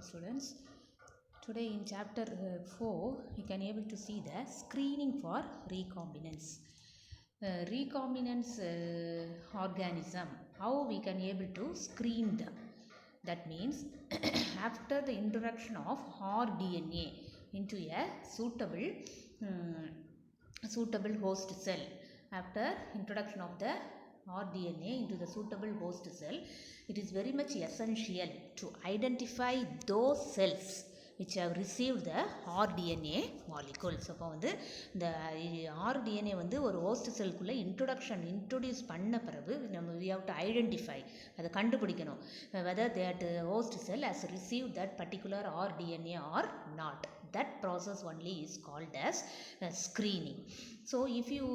students. Today in chapter 4 you can able to see the screening for recombinants. Recombinants organism, how we can able to screen them. That means after the introduction of rDNA into a suitable host cell, after introduction of the rDNA into the suitable host cell, it is very much essential to identify those cells which have received the rDNA molecules. அப்போ வந்து இந்த rDNA வந்து ஒரு host cellக்குள்ளே introduce பண்ண பிறகு நம்ம we have to identify, அதை கண்டுபிடிக்கணும் whether that host cell has received that particular rDNA or not. That process only is called as screening. So if you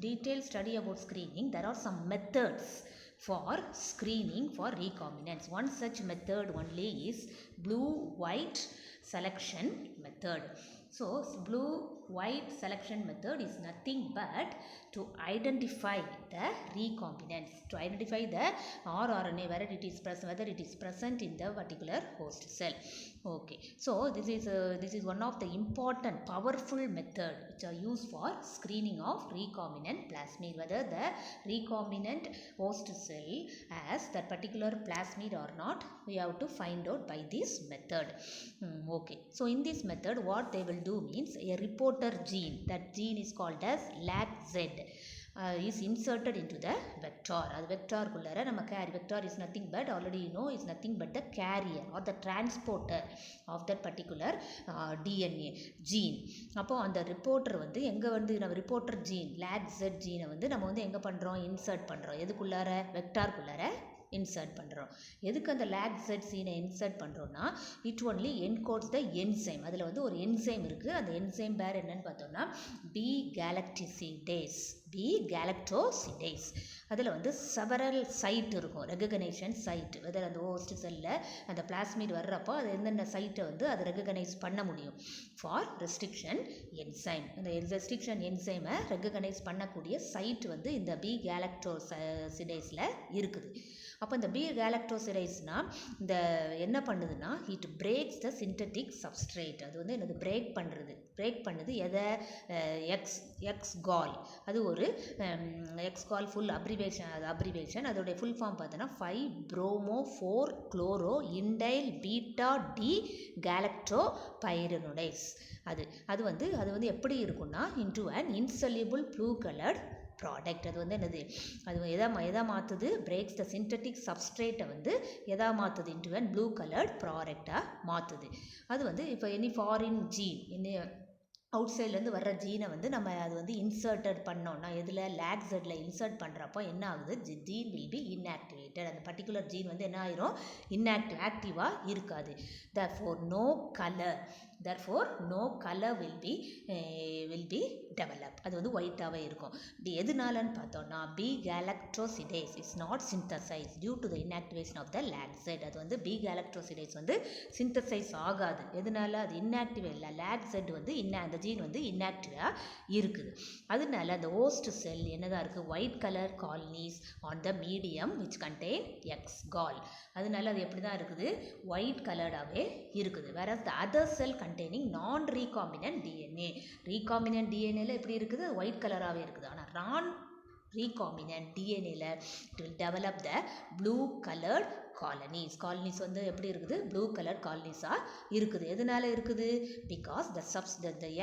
detail study about screening, there are some methods for screening for recombinants. One such method only is blue-white selection method. So blue-white selection method is nothing but to identify the recombinants, to identify the rRNA whether it is present in the particular host cell. Okay, so this is one of the important powerful method which are used for screening of recombinant plasmid, whether the recombinant host cell has that particular plasmid or not. We have to find out by this method. Okay, so in this method what they will do means a reporter gene, that gene is called as LAGZ, is inserted into the vector. அது vector குள்ளர நம்ம carry, vector is nothing but already you know is nothing but the carrier or the transporter of that particular DNA gene. அப்போ அந்த reporter வந்து எங்கே வந்து நம்ம reporter gene LAGZ ஜீனை வந்து நம்ம வந்து எங்கே பண்ணுறோம், இன்சர்ட் பண்ணுறோம். எதுக்குள்ளார, வெக்டார்க்குள்ளார இன்சர்ட் பண்ணுறோம். எதுக்கு அந்த LAGZ ஜீனை இன்சர்ட் பண்ணுறோன்னா, இட் ஒன்லி என்கோட்ஸ் த என்சைம். அதில் வந்து ஒரு என்சைம் இருக்குது. அந்த என்சைம் பேர் என்னன்னு பார்த்தோம்னா B-galactosidase. அதில் வந்து செவரல் சைட் இருக்கும், ரெகக்னைசேஷன் சைட். வெதர் அந்த ஹோஸ்ட் செல்லில் அந்த பிளாஸ்மிட் வர்றப்போ அது எந்தெந்த சைட்டை வந்து அதை ரெகக்னைஸ் பண்ண முடியும் ஃபார் ரெஸ்ட்ரிக்ஷன் என்சைம். அந்த ரெஸ்ட்ரிக்ஷன் என்சைமை ரெகக்னைஸ் பண்ணக்கூடிய சைட் வந்து இந்த B-galactosidase இருக்குது. அப்போ இந்த B-galactosidase இந்த என்ன பண்ணுதுன்னா, it breaks the synthetic substrate. அது வந்து என்னது பிரேக் பண்ணுது எதை, எக்ஸ்கால். அது ஒரு எக்ஸ்கால் ஃபுல் அப்ரிவேஷன். அதோடைய ஃபுல் ஃபார்ம் பார்த்தோன்னா 5-bromo-4-chloro-indyl beta-D galactopyranidase. அது வந்து எப்படி இருக்குன்னா into an insoluble blue colored product. அது வந்து என்னது, அது எதா மாற்றுது, பிரேக்ஸ் த சிந்தட்டிக் சப்ஸ்ட்ரேட்டை வந்து எதா மாற்றுது, இன்டு அண்ட் ப்ளூ கலர்ட் ப்ராடக்டாக மாற்றுது. அது வந்து இப்போ எனி ஃபாரின் ஜீன், அவுட் சைட்லேருந்து வர்ற ஜீனை வந்து நம்ம அது வந்து இன்சர்ட்டட் பண்ணோன்னா, எதில் LAGZல இன்சர்ட் பண்ணுறப்போ என்ன ஆகுது, ஜீன் வில் பி இன்ஆக்டிவேட்டட். அந்த பர்டிகுலர் ஜீன் வந்து என்ன ஆயிரும், ஆக்டிவாக இருக்காது. therefore no color will be developed. அது வந்து ஒயிட்டாகவே இருக்கும். எதுனாலன்னு பார்த்தோன்னா, B-galactosidase is not synthesized due to the inactivation of the LAGZ. அது வந்து B-galactosidase வந்து சிந்தசைஸ் ஆகாது. எதனால, அது இன்ஆக்டிவ் இல்லை. LAGZ வந்து அந்த ஜீன் வந்து இன்ஆக்டிவாக இருக்குது. அதனால அந்த ஹோஸ்ட் செல் என்னதான் இருக்குது, white colour colonies on the medium which contain X-gal. அதனால அது எப்படி தான் இருக்குது, ஒயிட் கலர்டாகவே இருக்குது. வேற the other cell containing non recombinant DNA, recombinant டிஎன்ஏல எப்படி இருக்குது, ஒயிட் கலராகவே இருக்குது. ஆனால் நான் ரீகாம்பினன்ட் டிஎன்ஏல it will develop the blue coloured colonies வந்து எப்படி இருக்குது, ப்ளூ கலர் காலனிஸாக இருக்குது. எதனால இருக்குது, பிகாஸ் the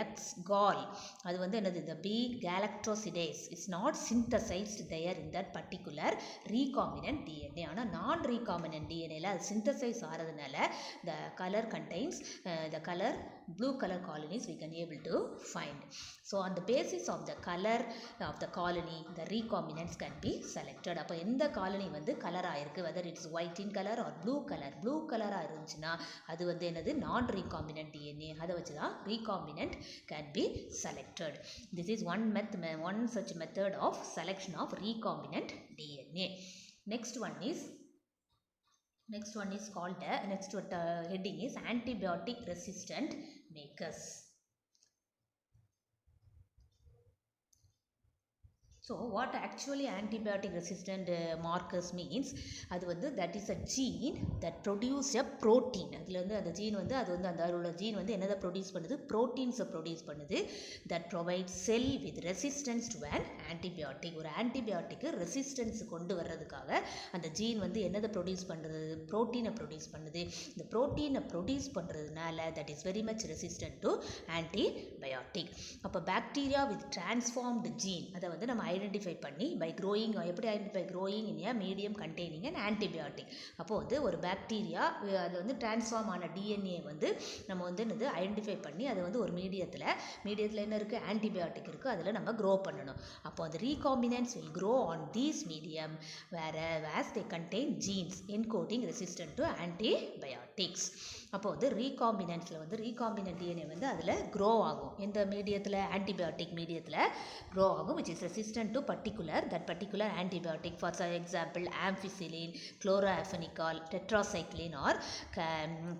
எக்ஸ்கால் அது வந்து என்னது, the B-galactosidase is not synthesized there in that particular recombinant DNA. ஆனால் நான் recombinant DNAல அது synthesize ஆகிறதுனால the color contains the color blue color colonies we can able to find. So on the basis of the color of the colony the recombinants can be selected. அப்போ எந்த colony வந்து கலராக இருக்குது, whether it's white in color or blue கலராக இருந்துச்சுன்னா அது வந்து என்னது, நான் recombinant DNA. அதை வச்சு தான் recombinant can be selected. This is one such method of selection of recombinant DNA. Next one is called heading is antibiotic resistant makers. So what actually antibiotic resistant markers means, அது வந்து that is a gene that produce a protein. அதில் வந்து அந்த gene வந்து அது வந்து அந்த உள்ள ஜீன் வந்து என்னதை ப்ரொடியூஸ் பண்ணுது, ப்ரோட்டீன்ஸை ப்ரொடியூஸ் பண்ணுது that provides cell with resistance to an antibiotic. ஒரு ஆன்டிபயோட்டிக்கு ரெசிஸ்டன்ஸ் கொண்டு வர்றதுக்காக அந்த ஜீன் வந்து என்னதை ப்ரொடியூஸ் பண்ணுறது, ப்ரோட்டீனை ப்ரொடியூஸ் பண்ணுது. இந்த ப்ரோட்டீனை ப்ரொடியூஸ் பண்ணுறதுனால that is very much resistant to antibiotic. அப்போ பாக்டீரியா வித் டிரான்ஸ்ஃபார்ம்டு ஜீன் அதை வந்து நம்ம ஐடென்டிஃபை பண்ணி பை க்ரோயிங், எப்படி identify, growing in A medium containing and antibiotic. அப்போது வந்து ஒரு பாக்டீரியா அது வந்து டிரான்ஸ்ஃபார்ம் ஆன டிஎன்ஏ வந்து நம்ம வந்து என்னது ஐடென்டிஃபை பண்ணி அதை வந்து ஒரு மீடியத்தில் என்ன இருக்குது, ஆன்டிபயோட்டிக் இருக்குது, அதில் நம்ம க்ரோ பண்ணணும். அப்போ அந்த recombinants will grow on these medium whereas they contain genes encoding resistant to antibiotics. அப்போ வந்து ரீகாம்பினன்ஸில் வந்து ரீகாம்பினன்ட் டிஎன்ஏ வந்து அதில் க்ரோ ஆகும். எந்த மீடியத்தில், ஆன்டிபயோட்டிக் மீடியத்தில் க்ரோ ஆகும், which is resistant to that particular antibiotic. For example, ampicillin, chloraphenicol, tetracycline or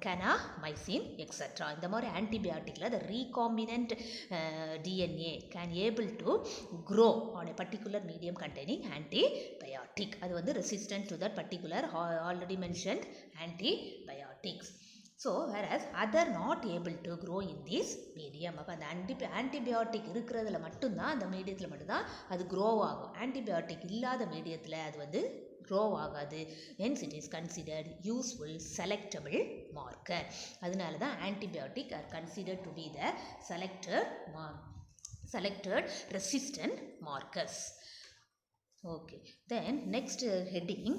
kanamycin, etc. இந்த மாதிரி ஆன்டிபயோட்டிக்கில் the recombinant DNA can able to grow on a particular medium containing antibiotic. அது வந்து resistant to that particular already mentioned antibiotics. So whereas other not able to grow in this medium. அப்போ அந்த antibiotic இருக்கிறதுல மட்டும்தான், அந்த மீடியத்தில் மட்டும்தான் அது க்ரோ ஆகும். ஆன்டிபயோட்டிக் இல்லாத மீடியத்தில் அது வந்து க்ரோ ஆகாது. hence it is considered useful selectable marker. அதனால தான் antibiotic are considered to be the selected resistant markers. Okay, then next heading,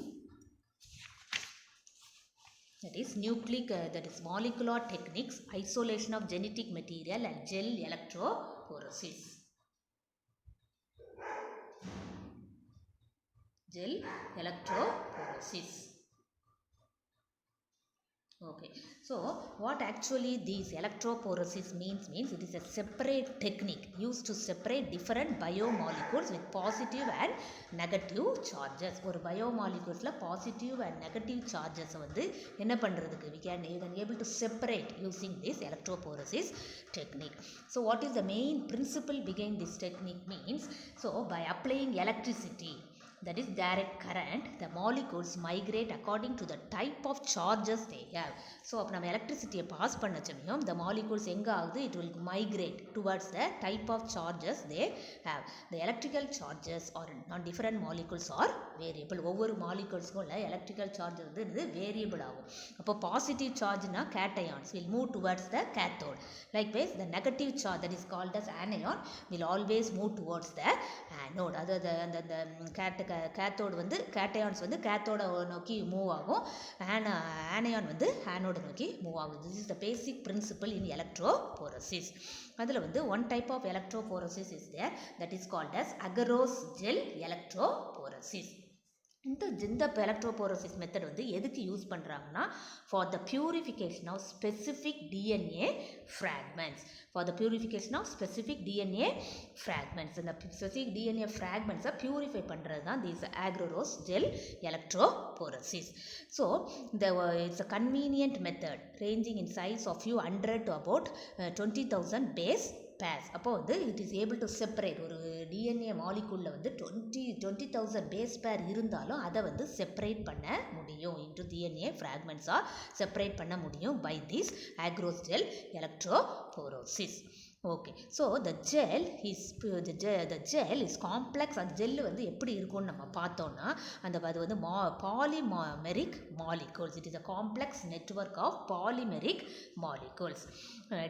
that is nucleic, that is molecular techniques, isolation of genetic material and gel electrophoresis. Gel electrophoresis. Okay, so what actually these electrophoresis means it is a separate technique used to separate different biomolecules with positive and negative charges. ஒரு biomoleculesல positive and negative charges வந்து என்ன பண்றதுக்கு we can able to separate using this electrophoresis technique. So what is the main principle behind this technique means, so by applying electricity, that is direct current, the molecules migrate according to the type of charges they have. So அப்போ நம்ம எலக்ட்ரிசிட்டியை pass பண்ண சமயம் the molecules எங்கே ஆகுது, it will migrate towards the type of charges they have. The electrical charges or on different molecules are variable. ஒவ்வொரு மாலிகூல்ஸ்க்கும் உள்ள electrical charge வந்து இது வேரியபிள் ஆகும். அப்போ positive சார்ஜ்னா cations will move towards the cathode. Likewise the negative charge, that is called as anion, will always move towards the anode. அதாவது அந்த cathode வந்து cations வந்து கேத்தோட நோக்கி மூவ் ஆகும், ஆனயான் வந்து ஆனோட நோக்கி மூவ் ஆகும். This is the basic principle in electrophoresis. அதில் வந்து one type of electrophoresis is there, that is called as agarose gel electrophoresis. இந்த எலக்ட்ரோபோரசிஸ் மெத்தட் வந்து எதுக்கு யூஸ் பண்ணுறாங்கன்னா, for the purification of specific DNA fragments. For the purification of specific DNA fragments. இந்த specific DNA ஃப்ராக்மெண்ட்ஸை purify பண்ணுறது தான் these agarose gel electrophoresis. So இந்த it's a convenient method ranging in size of few 100 to about 20,000 base base. அப்போ வந்து it is able to separate, ஒரு DNA மாலிகூலில் வந்து 20,000 பேஸ் பேர் இருந்தாலும் அதை வந்து செப்பரேட் பண்ண முடியும், இன்டு டிஎன்ஏ ஃப்ராக்மெண்ட்ஸாக செப்பரேட் பண்ண முடியும் by this agarose gel electrophoresis. Okay, so the gel is complex. அந்த ஜெல்லு வந்து எப்படி இருக்கும்னு நம்ம பார்த்தோன்னா, அது வந்து polymeric molecules. It is a complex network of polymeric molecules.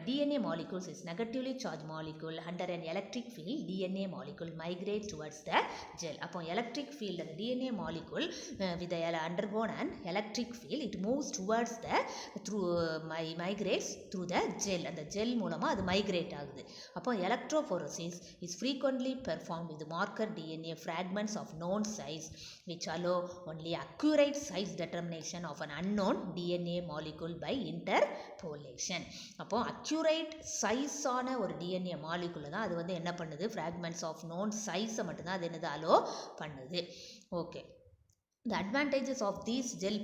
DNA molecules is negatively charged molecule under an electric field. DNA molecule migrates towards the gel. அப்போ electric field, the DNA molecule with the undergone an electric field, it moves towards the migrates through the gel. அந்த gel மூலமாக அது migrate ஆகுது. அப்போ electrophoresis is frequently performed with marker DNA fragments of known size which allow only accurate size determination of an unknown DNA molecule by interpolation. அப்போ accurate சைஸான ஒரு DNA மாலிகுலை தான் அது வந்து என்ன பண்ணுது, ஃப்ராக்மெண்ட்ஸ் ஆஃப் நோன் சைஸை மட்டும்தான் அது என்னது அலோ பண்ணுது. Okay, The advantages of these gel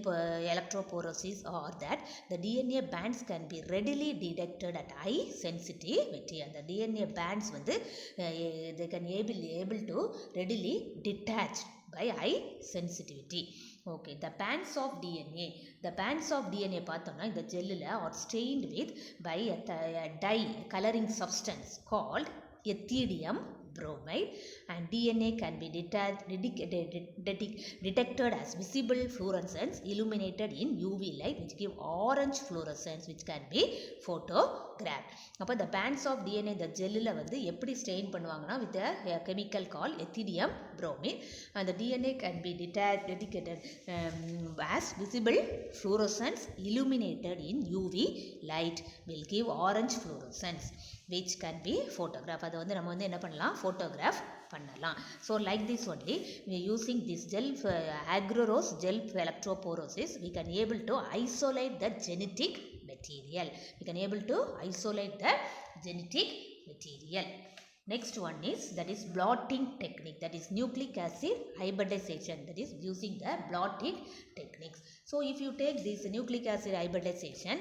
electrophoresis are that the DNA bands can be readily detected at high sensitivity. And the DNA bands வந்து they can able to readily detach by high sensitivity. Okay, the bands of DNA பார்த்தோம்னா இந்த ஜெல்லில் are stained with by a dye coloring substance called ethidium bromide, and DNA can be detected as visible fluorescence illuminated in UV light, which give orange fluorescence which can be photographed. அப்போ the bands of DNA இந்த ஜெல்லில் வந்து எப்படி stain பண்ணுவாங்கன்னா with a chemical called ethidium bromide, and the DNA can be detected as visible fluorescence illuminated in UV light will give orange fluorescence which can be photographed. அதை வந்து நம்ம வந்து என்ன பண்ணலாம், photograph பண்ணலாம். So like this only we are using this gel agarose gel electrophoresis, we can able to isolate the genetic material. Next one is that is blotting technique, that is nucleic acid hybridization, that is using the blotting techniques. So if you take this nucleic acid hybridization,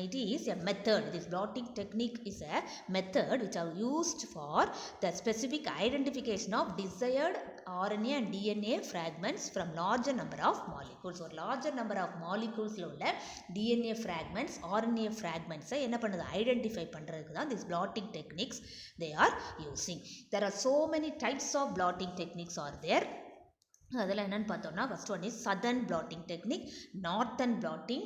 it is a method. This blotting technique is a method which are used for the specific identification of desired RNA and DNA fragments from larger number of molecules. ஒரு larger number of molecules உள்ள DNA fragments, RNA fragments என்ன பண்ணுது, identify பண்ணுறதுக்கு தான் this blotting techniques they are using. There are so many types of blotting techniques are there. அதில் என்னன்னு பார்த்தோம்னா first one is southern blotting technique, northern blotting,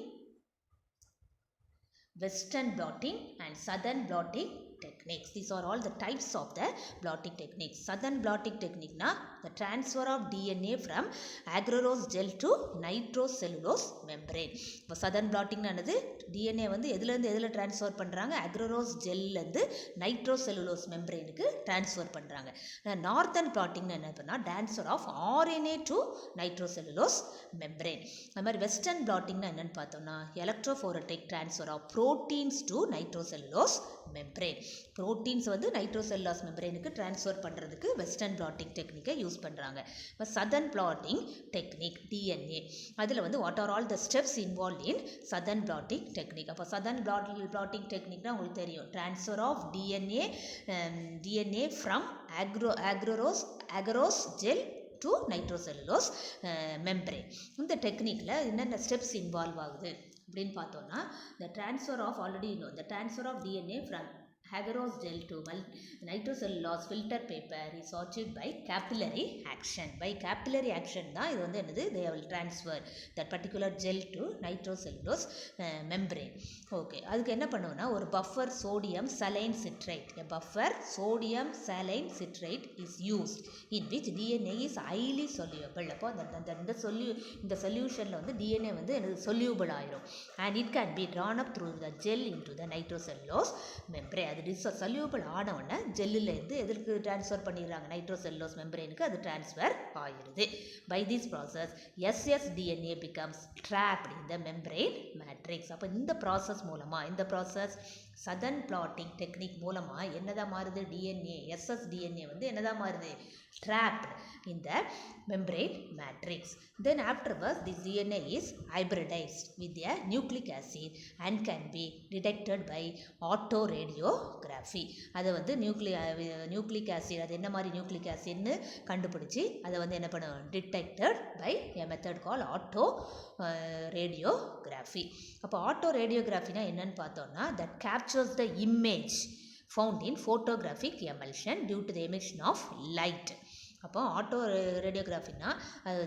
western blotting and southern blotting techniques. These are all the types of the blotting techniques. Southern blotting technique na the transfer of DNA from agarose gel to nitrocellulose membrane. இப்போ southern blotting நானது DNA வந்து எதுலேருந்து எதில் transfer பண்ணுறாங்க, agarose gel-லேருந்து nitrocellulose membrane-க்கு transfer பண்ணுறாங்க. Northern blotting என்ன பண்ணால் transfer of RNA to nitrocellulose membrane. அது மாதிரி வெஸ்டர்ன் blotting-னா என்னென்னு பார்த்தோம்னா electrophoretic transfer of proteins to nitrocellulose membrane. Proteins வந்து நைட்ரோசெல்லுலோஸ் மெம்பரேனுக்கு ட்ரான்ஸ்ஃபர் பண்ணுறதுக்கு வெஸ்டர்ன் பிளாட்டிங் டெக்னிக்கை யூஸ் பண்ணுறாங்க. இப்போ சதர்ன் பிளாட்டிங் டெக்னிக் டிஎன்ஏ, அதில் வந்து what are all the steps involve in southern blotting technique. அப்போ சதர்ன் பிளாட்டிங் டெக்னிக்னா உங்களுக்கு தெரியும், transfer of DNA from agarose gel to nitrocellulose membrane. இந்த டெக்னிக்கில் என்னென்ன ஸ்டெப்ஸ் இன்வால்வ் ஆகுது அப்படின்னு பார்த்தோன்னா, the transfer of already you know the transfer of DNA from agarose gel to nitrocellulose filter paper is achieved by capillary action. By capillary action தான் இது வந்து என்னது, they will transfer that particular gel to nitrocellulose membrane. Okay, அதுக்கு என்ன பண்ணுவோம்னா ஒரு buffer sodium saline citrate, a buffer sodium saline citrate is used in which DNA is highly soluble. அப்போ இந்த சொல்யூஷனில் வந்து DNA வந்து எனக்கு soluble ஆயிரும், and it can be drawn up through the gel into the nitrocellulose membrane. அது soluble ஆன உடனே ஜெல்லிலேருந்து எதற்கு ட்ரான்ஸ்ஃபர் பண்ணிடுறாங்க, நைட்ரோசெல்லுலோஸ் மெம்பரேனுக்கு அது ட்ரான்ஸ்ஃபர் ஆகிடுது. By this process ssDNA becomes trapped in the membrane matrix. அப்போ இந்த ப்ராசஸ் மூலமாக, இந்த ப்ராசஸ் சதர்ன் பிளாட்டிங் டெக்னிக் மூலமாக என்னதான் மாறுது, டிஎன்ஏ ssDNA வந்து என்னதான் மாறுது, trapped in the membrane matrix. Then afterwards this DNA is hybridized with a nucleic acid and can be detected by autoradiography. அதை வந்து நியூக்ளிக் ஆசிட், அது என்ன மாதிரி நியூக்ளிக் ஆசிட்னு கண்டுபிடிச்சி அதை வந்து என்ன பண்ணுவோம், detected by a method called autoradiography. அப்போ autoradiography-னா என்னன்னு பார்த்தோம்னா, that captures the image found in photographic emulsion due to the emission of light. அப்போ auto ரேடியோகிராஃபினா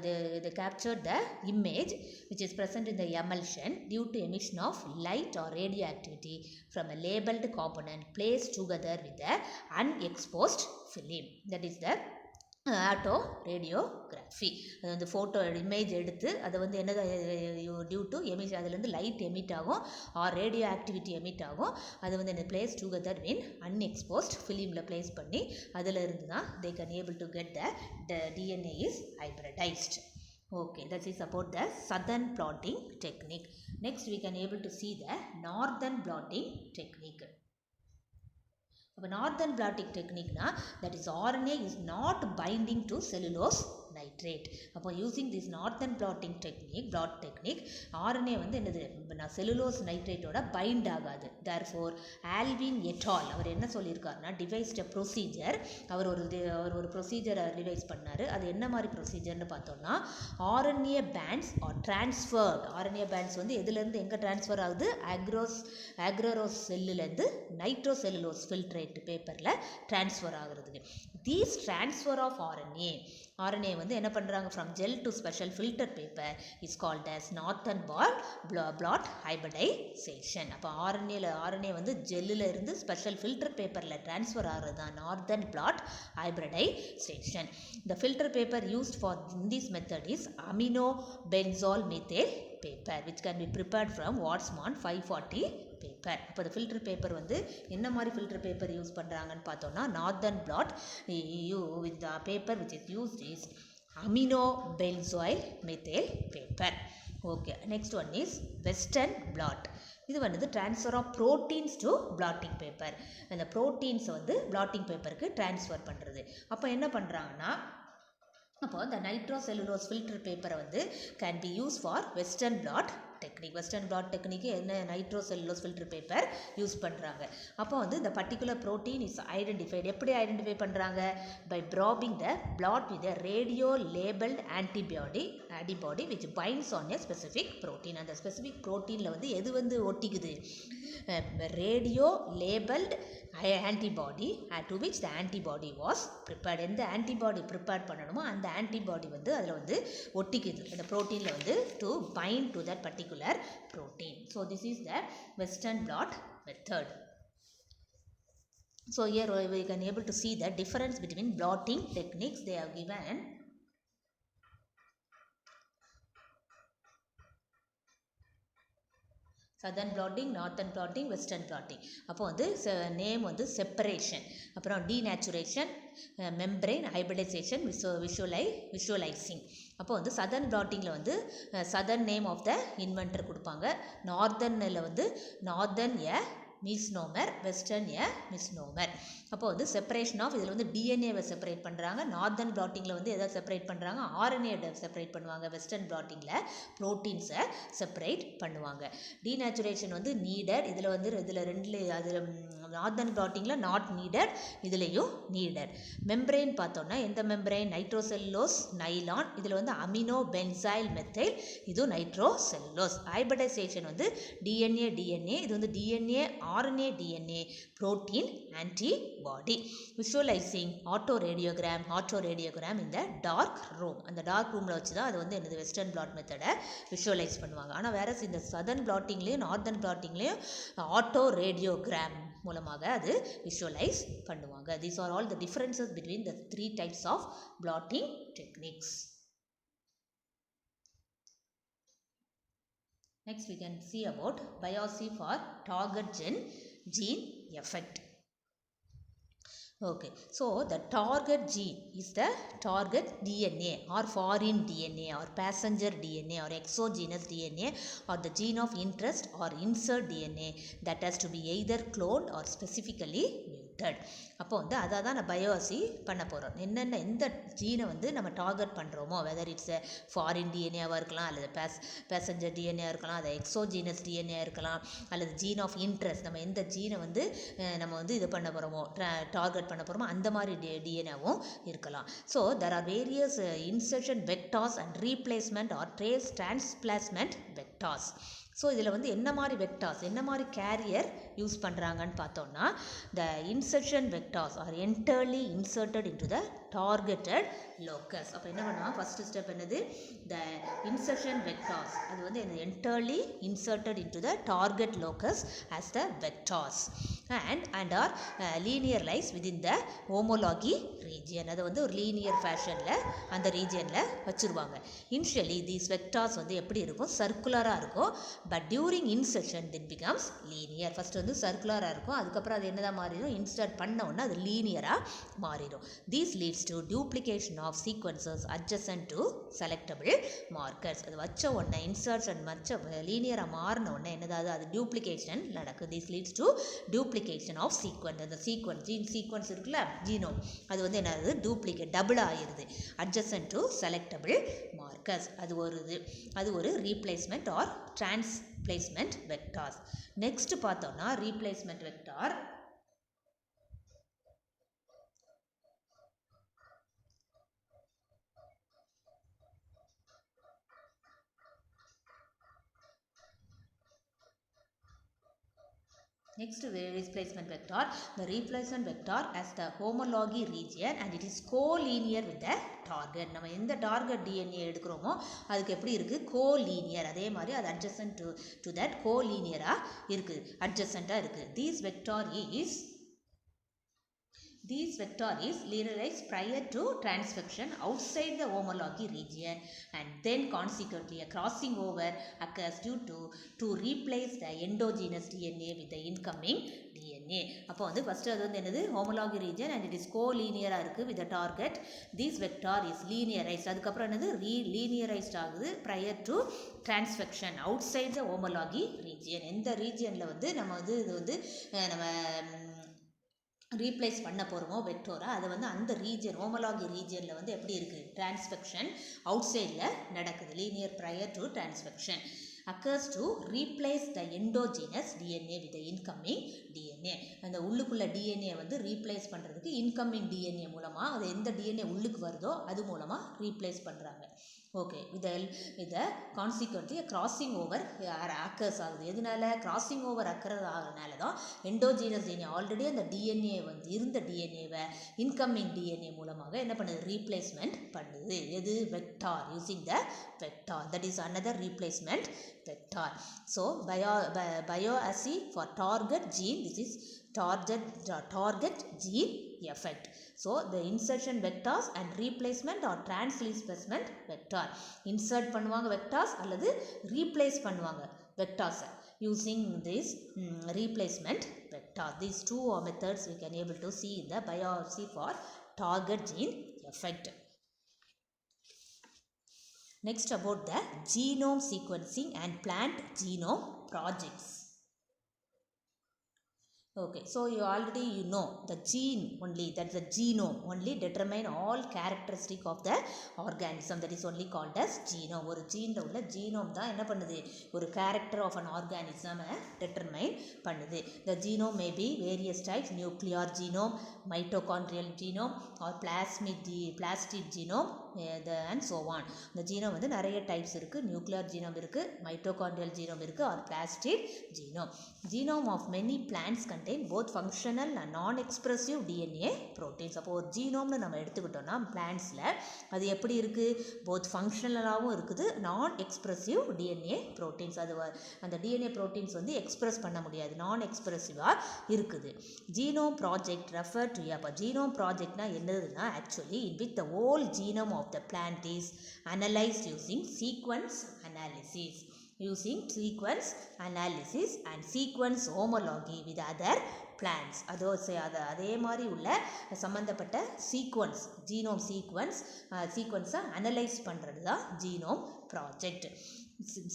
they captured the image which is present in the emulsion due to emission of light or radioactivity from a labeled component placed together with the unexposed film. That is the auto radiography. அது வந்து photo image எடுத்து அதை வந்து என்னது due to emit, அதுலேருந்து light emit ஆகும் R radio activity emit ஆகும். அது வந்து என்ன பிளேஸ் டுகெதர் வின் அன்எக்ஸ்போஸ்ட் ஃபிலிமில் பிளேஸ் பண்ணி அதில் இருந்து தான் they can able to get the DNA is hybridised. Okay, that is about the southern blotting technique. Next we can able to see the northern blotting technique. அப்போ northern blotting டெக்னிக்னா, that is RNA is not binding to cellulose nitrate. அப்போ using this northern blotting technique RNA வந்து என்னது cellulose நைட்ரேட்டோட find ஆகாது. therefore Alvin et al. அவர் என்ன சொல்லியிருக்காருன்னா devised a procedure. அவர் ஒரு ப்ரொசீஜரை device பண்ணார். அது என்ன மாதிரி ப்ரொசீஜர்னு பார்த்தோம்னா RNA bands are transferred. RNA bands வந்து எதுலேருந்து எங்கே ட்ரான்ஸ்ஃபர் ஆகுது? அக்ரோரோஸ் செல்லுலேருந்து நைட்ரோசெல்லுலோஸ் ஃபில்ட்ரேட் பேப்பரில் ட்ரான்ஸ்ஃபர் ஆகுறதுக்கு. தீஸ் ட்ரான்ஸ்ஃபர் ஆஃப் RNA வந்து என்ன பண்ணுறாங்க from gel to special filter paper is called as northern blot hybridization. அப்போ RNA வந்து ஜெல்லில் இருந்து ஸ்பெஷல் ஃபில்டர் பேப்பரில் ட்ரான்ஸ்ஃபர் ஆகிறது தான் northern blot hybridization. The filter paper used for in this method is amino-benzoyl methyl paper which can be prepared from Wattsman 540 paper. அப்போ the filter paper வந்து என்ன மாதிரி filter paper யூஸ் பண்ணுறாங்கன்னு பார்த்தோம்னா northern blot with the paper which is used is amino-benzoyl methyl paper. Okay, next one is western blot. இது வந்து transfer of proteins to blotting paper. அந்த ப்ரோட்டீன்ஸை வந்து பிளாட்டிங் பேப்பருக்கு ட்ரான்ஸ்ஃபர் பண்ணுறது. அப்போ என்ன பண்ணுறாங்கன்னா அப்போ இந்த நைட்ரோசெல்லுலோஸ் ஃபில்டர் பேப்பரை வந்து can be use for western blot technique. Western blot டெக்னிக்கு என்ன நைட்ரோசெல்லுலோஸ் ஃபில்டர் பேப்பர் யூஸ் பண்ணுறாங்க. அப்போ வந்து இந்த பர்டிகுலர் ப்ரோட்டீன் இஸ் ஐடென்டிஃபைடு. எப்படி ஐடென்டிஃபை பண்ணுறாங்க? By probing the blot with a radio labelled antibody which binds on a specific protein. அந்த specific ப்ரோட்டீனில் வந்து எது வந்து ஒட்டிக்குது? Radio labelled antibody to which the antibody was prepared. எந்த ஆன்டிபாடி ப்ரிப்பேர் பண்ணணுமோ அந்த ஆன்டிபாடி வந்து அதில் வந்து ஒட்டிக்குது அந்த ப்ரோட்டீனில் வந்து to bind to that particular protein. So this is the western blot method. So here we can able to see the difference between blotting techniques. They have given southern blotting, northern blotting, western blotting. அப்போ வந்து name வந்து separation, அப்புறம் denaturation, membrane hybridisation, visualising. அப்போ வந்து southern பிளாட்டிங்கில் வந்து southern name of the inventor கொடுப்பாங்க. நார்தர்னில் வந்து நார்தர்ன் மிஸ்னோமர், வெஸ்டர்ன் மிஸ்னோமர். அப்போ வந்து செப்பரேஷன் ஆஃப் இதில் வந்து டிஎன்ஏவை செப்பரேட் பண்ணுறாங்க. நார்தர்ன் பிளாட்டிங்கில் வந்து எதை செப்பரேட் பண்ணுறாங்க? ஆர்என்ஏ செப்பரேட் பண்ணுவாங்க. வெஸ்டர்ன் பிளாட்டிங்கில் ப்ரோட்டீன்ஸை செப்பரேட் பண்ணுவாங்க. டீநேச்சுரேஷன் வந்து நீடட். இதில் ரெண்டில் அதில் நார்தர்ன் பிளாட்டிங்கில் நாட் நீடட், இதுலேயும் நீடட். மெம்பரைன் பார்த்தோன்னா எந்த மெம்பரைன்? Nitrocellulose nylon. இதில் வந்து அமினோ பென்சாயில் மெத்தைல், இது நைட்ரோசெல்லுலோஸ். ஹைபிரிடைசேஷன் வந்து டிஎன்ஏ இது வந்து DNA RNA DNA protein antibody. Visualizing auto radiogram in the dark room. அந்த டார்க் ரூமில் வச்சு தான் அது வந்து என்னது வெஸ்டர்ன் பிளாட் மெத்தடை விஷுவலைஸ் பண்ணுவாங்க. ஆனால் வேற இந்த சதர்ன் பிளாட்டிங்லேயும் நார்தர்ன் பிளாட்டிங்லேயும் ஆட்டோ ரேடியோகிராம் மூலமாக அது விஷுவலைஸ் பண்ணுவாங்க. These are all the differences between the three types of blotting techniques. Next we can see about biopsy for target gene effect. Okay, so the target gene is the target DNA or foreign DNA or passenger DNA or exogenous DNA or the gene of interest or insert DNA that has to be either cloned or specifically muted. அப்போ வந்து அதை தான் நான் பயோசி பண்ண போகிறோம். எந்த ஜீனை வந்து நம்ம டார்கெட் பண்ணுறோமோ, வெதர் இட்ஸ் ஃபாரின் டிஎன்ஏவாக இருக்கலாம், அல்லது பேசஞ்சர் டிஎன்ஏவாக இருக்கலாம், அது எக்ஸோஜீனஸ் டிஎன்ஏ இருக்கலாம், அல்லது ஜீன் ஆஃப் இன்ட்ரெஸ்ட், நம்ம எந்த ஜீனை வந்து நம்ம வந்து இது பண்ண போகிறோமோ, டார்கெட் பண்ண போகிறோமோ அந்த மாதிரி டிஎன்ஏவும் இருக்கலாம். So there are various insertion vectors and replacement or transplacement vectors. So இதில் வந்து என்ன மாதிரி வெக்டார்ஸ், என்ன மாதிரி கேரியர் யூஸ் பண்ணுறாங்கன்னு பார்த்தோம்னா, த insertion vectors R என்டர்லி inserted into the targeted locus. அப்போ என்ன பண்ணுவாங்க? ஃபஸ்ட்டு ஸ்டெப் என்னது? த இன்சர்ஷன் வெக்டார்ஸ், அது வந்து என்டர்லி inserted into the target locus as the vectors and are linearized within the homology region. அது வந்து ஒரு லீனியர் ஃபேஷனில் அந்த ரீஜியனில் வச்சுருவாங்க. இனிஷியலி தீஸ் வெக்டார்ஸ் வந்து எப்படி இருக்கும்? சர்க்குலராக இருக்கும். But during insertion it becomes linear. First வந்து சர்க்குலராக இருக்கும், அதுக்கப்புறம் அது என்னதான் மாறிடும்? இன்சர்ட் பண்ண உடனே அது லீனியராக மாறிடும். These leads leads to duplication of sequences adjacent to selectable markers. அது வச்ச உடனே இன்சர்ஷன் வச்ச லீனியராக மாறின உடனே என்னதாவது அது டியூப்ளிகேஷன் நடக்குது. This leads to duplication of sequence. அந்த சீக்வன்ஸ் ஜீன் சீக்வன்ஸ் இருக்குல்ல ஜீனோம் அது வந்து என்னது டூப்ளிகேட் டபுள் ஆகிடுது. adjacent to selectable markers அது ஒரு replacement or transplacement vectors. Next பார்த்தோம்னா replacement vector. Next, replacement vector. The replacement vector has the homology region and it is co-linear with the target. நம்ம எந்த target DNA எடுக்கிறோமோ அதுக்கு எப்படி இருக்குது co-linear. அதே மாதிரி அது adjacent to that co-linear-ஆக இருக்குது, adjacent-ஆக இருக்குது. This vector is linearized prior to transfection outside the homology region and then consequently a crossing over occurs due to replace the endogenous DNA with the incoming DNA. அப்போ வந்து first அது வந்து என்னது homology region and it is co-linear-ஆக இருக்குது with the target. This vector is linearized. அதுக்கப்புறம் என்னது linearized ஆகுது prior to transfection outside the homology region. எந்த ரீஜியனில் வந்து நம்ம வந்து இது வந்து நம்ம ரீப்ளேஸ் பண்ண போகிறோமோ வெக்டோரை அதை வந்து அந்த ரீஜன் ஹோமோலாகி ரீஜனில் வந்து எப்படி இருக்குது டிரான்ஸ்ஃபெக்ஷன் அவுட் சைடில் நடக்குது. Linear prior to transfection occurs to replace the endogenous DNA with the incoming DNA. அந்த உள்ளுக்குள்ள DNA வந்து ரீப்ளேஸ் பண்ணுறதுக்கு இன்கமிங் DNA மூலமாக அது எந்த DNA உள்ளுக்கு வருதோ அது மூலமாக ரீப்ளேஸ் பண்ணுறாங்க. ஓகே இதை கான்சிக்வெண்ட்லி கிராசிங் ஓவர் அக்கர்ஸ் ஆகுது. எதனால கிராசிங் ஓவர் அக்கர் ஆகிறதுனால தான் எண்டோஜீனஸ் டிஎன்ஏ ஆல்ரெடி அந்த டிஎன்ஏ வந்து இருந்த டிஎன்ஏவை இன்கமிங் டிஎன்ஏ மூலமாக என்ன பண்ணுது ரீப்ளேஸ்மெண்ட் பண்ணுது. எது vector using the vector that is another replacement vector. So bioassay for target gene, this is target gene effect. So the insertion vectors and replacement or transplacement vector. Insert பண்ணுவாங்க vectors அல்லது replace பண்ணுவாங்க vectors using this replacement vector. These two methods we can able to see in the biopsy for target gene effect. Next about the genome sequencing and plant genome projects. Okay, so you know the gene only, that's the genome only determine all characteristic of the organism, that is only called as genome. ஒரு ஜீனில் உள்ள genome தான் என்ன பண்ணுது ஒரு character of an organism determine பண்ணுது. The genome may be various types, nuclear genome, mitochondrial genome or plasmid genome and so on. இந்த genome வந்து நிறைய டைப்ஸ் இருக்குது. நியூக்ளியர் ஜீனோம் இருக்குது, மைட்டோகாண்ட்ரியல் ஜீனோம் இருக்குது or plastid genome. Genome of many plants contain both functional and non expressive DNA proteins. அப்போ ஒரு ஜீனோம்னு நம்ம எடுத்துக்கிட்டோம்னா பிளான்ட்ஸில் அது எப்படி இருக்குது போத் ஃபங்க்ஷனலாகவும் இருக்குது நான் எக்ஸ்பிரசிவ் டிஎன்ஏ ப்ரோட்டீன்ஸ். அது அந்த டிஎன்ஏ ப்ரோட்டீன்ஸ் வந்து எக்ஸ்பிரஸ் பண்ண முடியாது, நான் எக்ஸ்பிரசிவாக இருக்குது. ஜீனோம் ப்ராஜெக்ட் ரெஃபர் டு அப்போ ஜீனோம் ப்ராஜெக்ட்னா என்னதுன்னா actually in with the whole genome of the plant is analyzed using sequence analysis and sequence homology with other plants. அதே மாதிரி உள்ள சம்பந்தப்பட்ட சீக்வன்ஸ் ஜீனோம் சீக்வன்ஸை அனலைஸ் பண்ணுறது தான் genome project.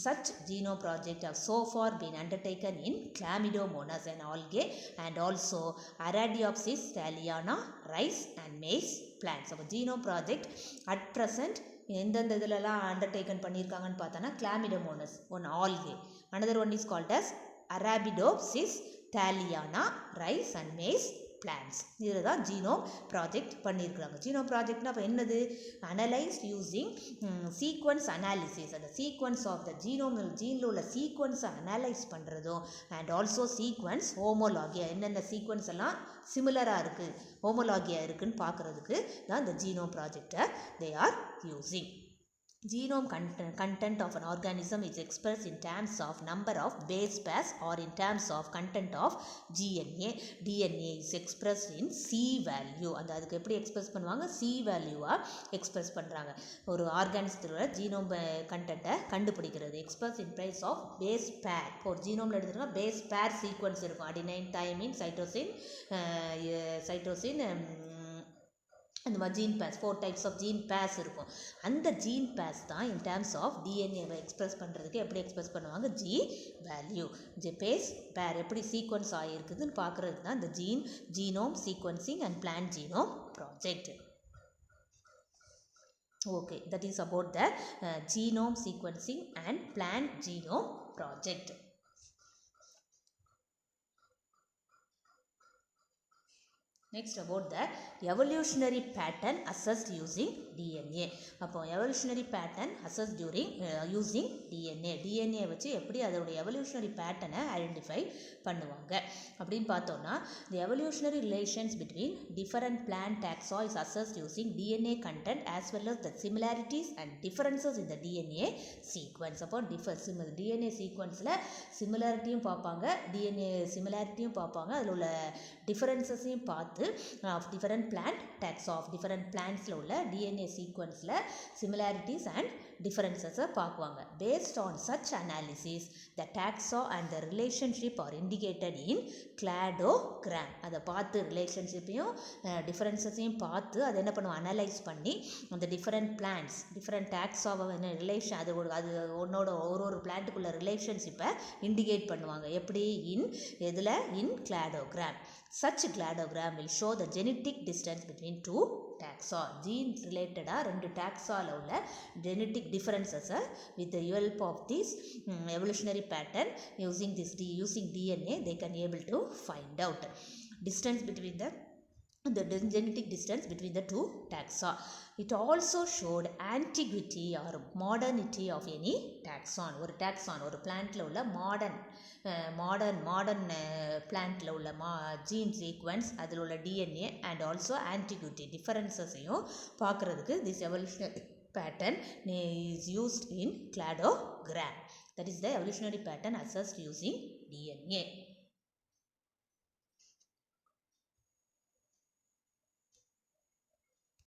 Such genome projects have so far been undertaken in Chlamydomonas and algae and also Arabidopsis thaliana, rice and maize plants. So, genome project at present எந்தெந்த இதிலெல்லாம் undertaking பண்ணியிருக்காங்கன்னு பார்த்தோன்னா Chlamydomonas, one algae. Another one is called as Arabidopsis thaliana, rice and maize plants. இதில் தான் genome project பண்ணியிருக்கிறாங்க. Genome ப்ராஜெக்ட்னா அப்போ என்னது analyst using sequence analysis. அந்த சீக்வன்ஸ் ஆஃப் த ஜீனில் உள்ள சீக்வன்ஸை அனலைஸ் பண்ணுறதும் அண்ட் ஆல்சோ சீக்வன்ஸ் ஹோமோலாகியா என்னென்ன சீக்வன்ஸ் எல்லாம் சிமிலராக இருக்குது ஹோமோலாகியா இருக்குதுன்னு பார்க்குறதுக்கு தான் இந்த ஜீனோம் ப்ராஜெக்டை they are using. Genome content of an organism is expressed in terms of number of base pairs or in terms of content of DNA. DNA is expressed in C value. அந்த அதுக்கு எப்படி express பண்ணுவாங்க C வேல்யூவாக express பண்ணுறாங்க. ஒரு ஆர்கானிசத்தோட genome கண்டென்ட்டை கண்டுபிடிக்கிறது express in price of base pair. இப்போ ஒரு ஜீனோமில் எடுத்துகிட்டோம்னா பேஸ் பேர் சீக்வன்ஸ் இருக்கும். அடினைன், தைமின், சைட்டோசின் அந்த மாதிரி gene pairs 4 types of gene pairs இருக்கும். அந்த ஜீன் பேர்ஸ் தான் இன் டேர்ம்ஸ் ஆஃப் டிஎன்ஏவை எக்ஸ்பிரஸ் பண்ணுறதுக்கு எப்படி எக்ஸ்பிரஸ் பண்ணுவாங்க, ஜி வேல்யூ. பேஸ் பேர் எப்படி சீக்வன்ஸ் ஆகிருக்குதுன்னு பார்க்குறதுக்கு தான் இந்த genome sequencing and plant genome project. Okay, that is about the genome sequencing and plant genome project. Next about the evolutionary pattern assessed using DNA. அப்போ evolutionary pattern assessed during using DNA. DNA வச்சு எப்படி அதோட evolutionary pattern identify பண்ணுவாங்க அப்படின்னு பார்த்தோம்னா, the evolutionary relations between different plant taxa is assessed using DNA content as well as the similarities and differences in the DNA sequence. அப்போ DNA sequenceல similarityயும் பார்ப்பாங்க, DNA similarityயும் பார்ப்பாங்க, அதில் உள்ள differences-ஐயும் பார்த்து of different plant taxa of different plants உள்ள DNA sequence-ல similarities and differences பார்க்குவாங்க. Based on such analysis, the taxa and the relationship are indicated in cladogram. அதை பார்த்து ரிலேஷன்ஷிப்பையும் டிஃபரன்ஸஸையும் பார்த்து அதை என்ன பண்ணுவோம், அனலைஸ் பண்ணி அந்த டிஃப்ரெண்ட் பிளான்ட்ஸ் டிஃப்ரெண்ட் டாக்ஸாவை என்ன ரிலேஷன் அது ஒன்னோட ஒரு பிளான்ட்டுக்குள்ள ரிலேஷன்ஷிப்பை இண்டிகேட் பண்ணுவாங்க. எப்படி எதில் இன் cladogram. Such cladogram will show the genetic distance between two taxa. Gene related ரெண்டு taxaல உள்ள genetic differences with the help of this evolutionary pattern using DNA they can able to find out distance between the genetic distance between the two taxa. It also showed antiquity or modernity of any taxon. ஒரு taxon ஒரு பிளான்ட்ல உள்ள modern பிளான்ட்ல உள்ள gene sequence, அதில் உள்ள DNA and also antiquity டிஃபரன்சஸையும் பார்க்குறதுக்கு this evolutionary pattern is used in cladogram. That is the evolutionary pattern assessed using DNA.